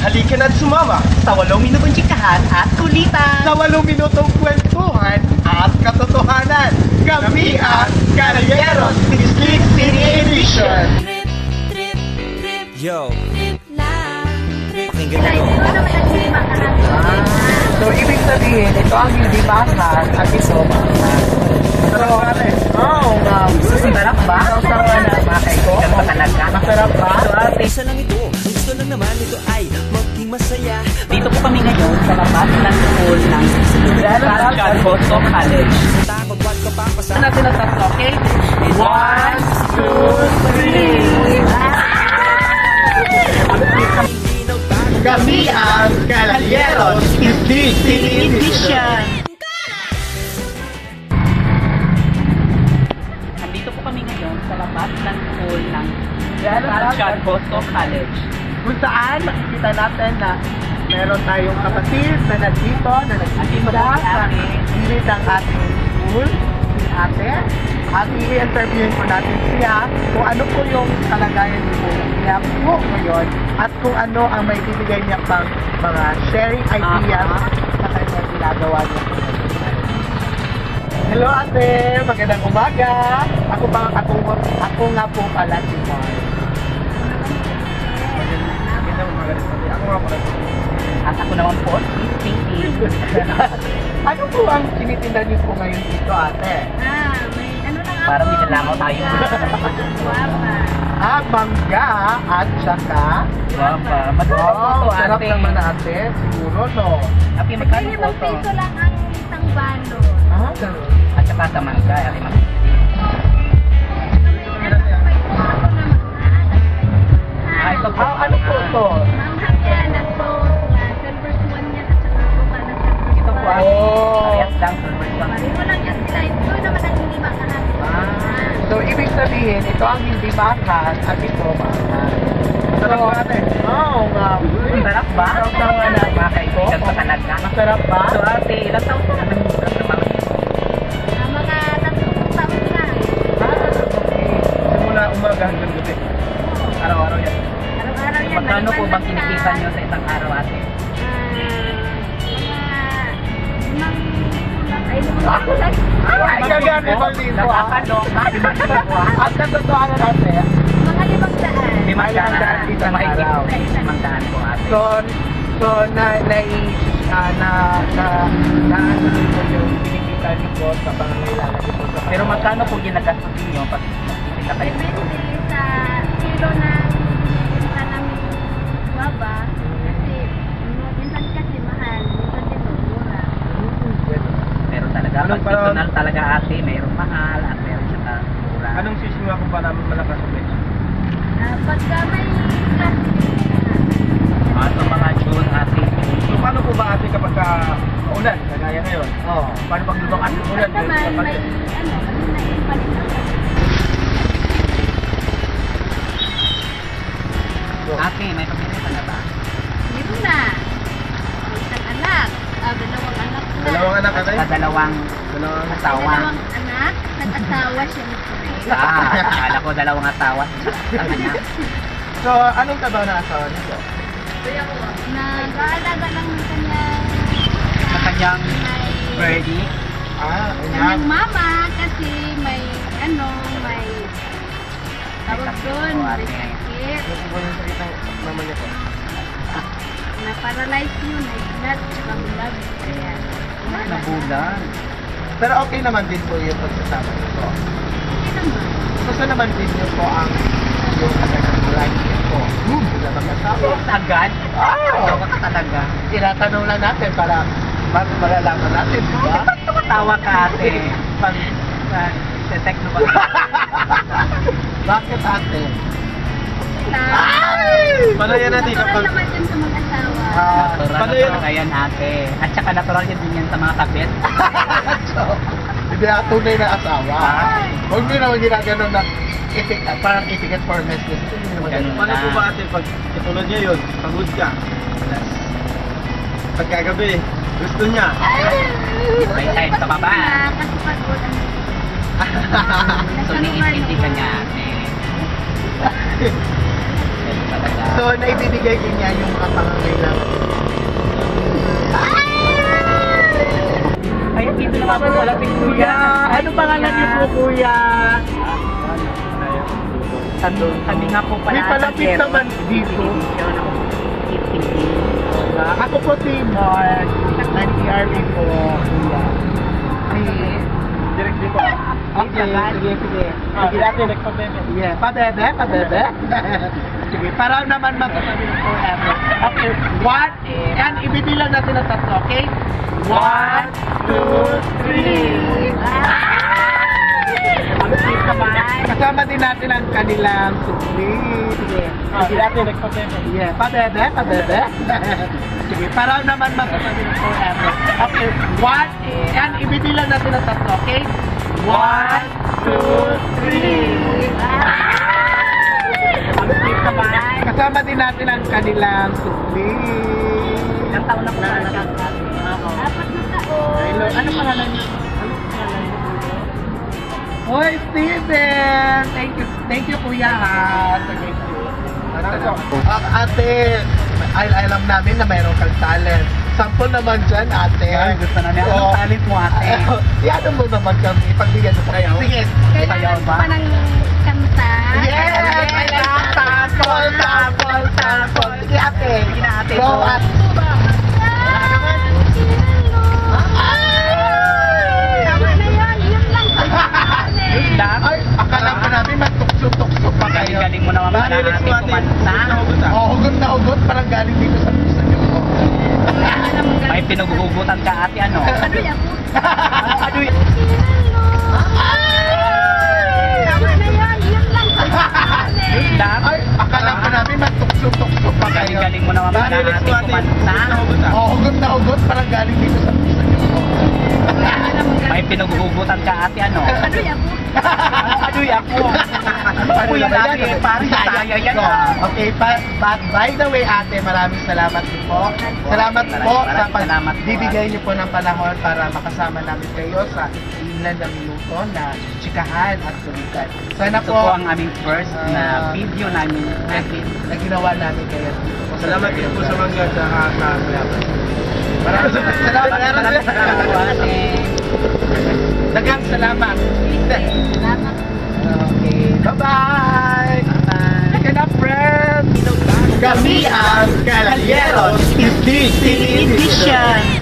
Halika na't sumama Sa 8 minutong chikahan at kulitan. sa 8 minutong kwentuhan at katotohanan. Kami ang Caballeros District City Edition. Yo, pakinggan nyo. So, ibig sabihin, ito ang hindi mahal at ito mahal. Pero, masarap ba? Masarap ba? Isa lang ito, ang gusto lang naman ito ay maging masaya. Dito po kami ngayon sa labas ng school ng General John Bosco College. Takot-wat ka pa Saan natin ang tatlo, okay? 1, 2, 3! Kami ang Caballeros District City Edition. Nandito po kami ngayon sa labas ng school ng General John Bosco College. Kung saan makikita natin na meron tayong kapatid na nandito, na nagtitinda sa gilid ng ating school, si ate. At i-interviewin po natin siya kung ano po yung kalagayan niya po ngayon at kung ano ang may bibigay niya pang mga sharing ideas sa kanyang ginagawa niya. Hello ate, magandang umaga. Ako nga po pala si Mark. Magandang umaga rin pati. Ako nga pala si Mark. At ako naman po, si Pinky. Ano po ang tinitinda niyo po ngayon dito ate? May ano lang ako. Parang minalamaw tayo. Guwapa. Mangga at saka Guwapa. Maduro po wow, to, sarap ate. naman ate, siguro no. Ate, magkano po 5 to? piso lang ang isang balo. Ganun. At saka sa mangga, ate, mag Ay, ito po. Ano po to? Manghang yan at po. Silver swan yan at saka buka na sa Ito po, ate. Oh. Parehas lang, silver swan. Pareho lang yan sila. Ito naman ang hindi makahat. So, ibig sabihin, ito ang hindi mahal at ito mahal. Sarap ba ate? Oo nga. Sarap ba? Sarap naman ang Mga kaibigan sa talaga. Masarap ba? So, ate, ilang taon po naman yung mga Mga 3 taon na. Okay. Simula umaga hanggang gabi. Araw-araw yan. Araw-araw yan. Magkano po bang maliban na kinikita nyo sa isang araw, ate? Ay, gaganibal dito ah. At katotohanan natin, Mga 500. Limandaan isang mahigit araw. limandaan po, ate. So na ano dito yung kinikita niyo po sa pangangailangan niyo po sa Pero magkano po ginagastos ninyo pag nakikita kayo? Depende sa kilo ng isa ng guwaba. Kasi minsan kasi mahal, minsan din mura. Meron talaga. Anong Pag parang- personal talaga, ate, mayroong mahal at mayroon siya mura. Anong sisimula po para malakas ang presyo? Pagka may kasi Sa mga June, ate. So paano po ba ate kapag ulan, kagaya ngayon? Oh. Paano pag lumakas ang ulan? naman may ano, naipalit ako. Ate, may pamilya ka na ba? Meron na. Isang anak. Dalawang anak na. Dalawang anak ate? Sa dalawang Dalawang asawa. Dalawang anak. Nag-asawa siya nito. Akala ko dalawang asawa. Sa kanya. So anong trabaho na asawa niyo? Nag-aalaga lang ng kanyang Sa kanyang birdie. kanyang mama kasi may ano, may tawag doon, may sakit. Ano po yung sakit ng mama niya po? Na-paralyze yun, nag-blood, tsaka bulag. Kaya, Nabulan. Pero okay naman din po yung pagsasama niyo po. okay naman. Gusto naman din niyo po ang yung life niyo po. Sila mag-asawa. Agad? Oh! Tawa ka talaga. Tinatanong lang natin para malalaman natin, di ba? Ba't tumatawa ka, ate? Pag sa techno ba? Bakit ate? Paano yan natin natural kapag... naman yun sa mag-asawa. Natural Paano na yan? talaga yan, ate. At saka natural yan din yan sa mga kabit. Hindi ako tunay na asawa. Ay. Huwag mo naman ginaganon na parang etiquette for messages. Ganun Paano po lang. ba ate pag katulad niya yun, pagod ka? Pagkagabi, gusto niya. May time sa baba. Kasi pagod ang So, niintindi ka niya, ate. So, naibibigay din niya yung kapangangailangan. Ay, dito na ako malapit Kuya, ano pangalan niyo po, Kuya? Sabi nga po pala. May palapit naman dito. Ako po si Mark, NPRA po, Kuya. Direct dito. Okay, sige. Sige natin, nagpabebe. Yeah, pabebe. Sige, para naman masasabi ko forever. Okay, one, and ibibilang natin ang tatlo, okay? 1, 2, 3. Kasama din natin ang kanilang sukli. Sige. Sige natin, nagpabebe. Yeah, pabebe. Sige, para naman masasabi ko forever. Okay, one, and ibibilang natin ang tatlo, okay? 1, 2, 3. Kasama din natin ang kanilang sukli. Ilang taon na po na Apat na taon. Ano pangalan niyo? Hoy, Steven! Thank you, Kuya, ha? Sige. Ate, alam namin na mayroon kang talent. Sample naman dyan, ate. Ay, gusto na niya. Anong talent mo, ate? Iano mo naman kami, pagbigyan mo pa. Sige. Kailangan ko pa ng kanta. Yes! I like sample. Sige, ate. Sige na, ate. Go, ate. Tama na yun. Yun lang. Yun lang? Ay, akala ko namin magtukso-tukso pa kayo. Galing mo naman pala ate kumanta. Hugot na hugot, parang galing dito sa puso niyo. May pinaghuhugutan ka ate ano? Ano yan po? Ano yun? Tama na yun. Yun lang. Yun lang? Ay, akala ko namin magtukso-tukso pa kayo. Galing mo naman pala ate kumanta. Hugot na hugot, parang galing dito sa puso niyo. May pinaghuhugutan ka ate ano? Ano yan po? Ano yan po? Kuya lagi, parang saya yan ah. Okay, by the way, ate, maraming salamat din po. Salamat po sa Salamat po, pagbibigay niyo po ng panahon para makasama namin kayo sa ilan na minuto na chikahan at sulitan. Sana Ito po ang aming first na video namin. na ginawa namin kayo. Salamat din po sa mga sa Maraming salamat. Salamat po ate. Daghang salamat. Salamat. Okay, bye-bye! Bye. Sige na, friends! Kami ang Caballeros is this Edition.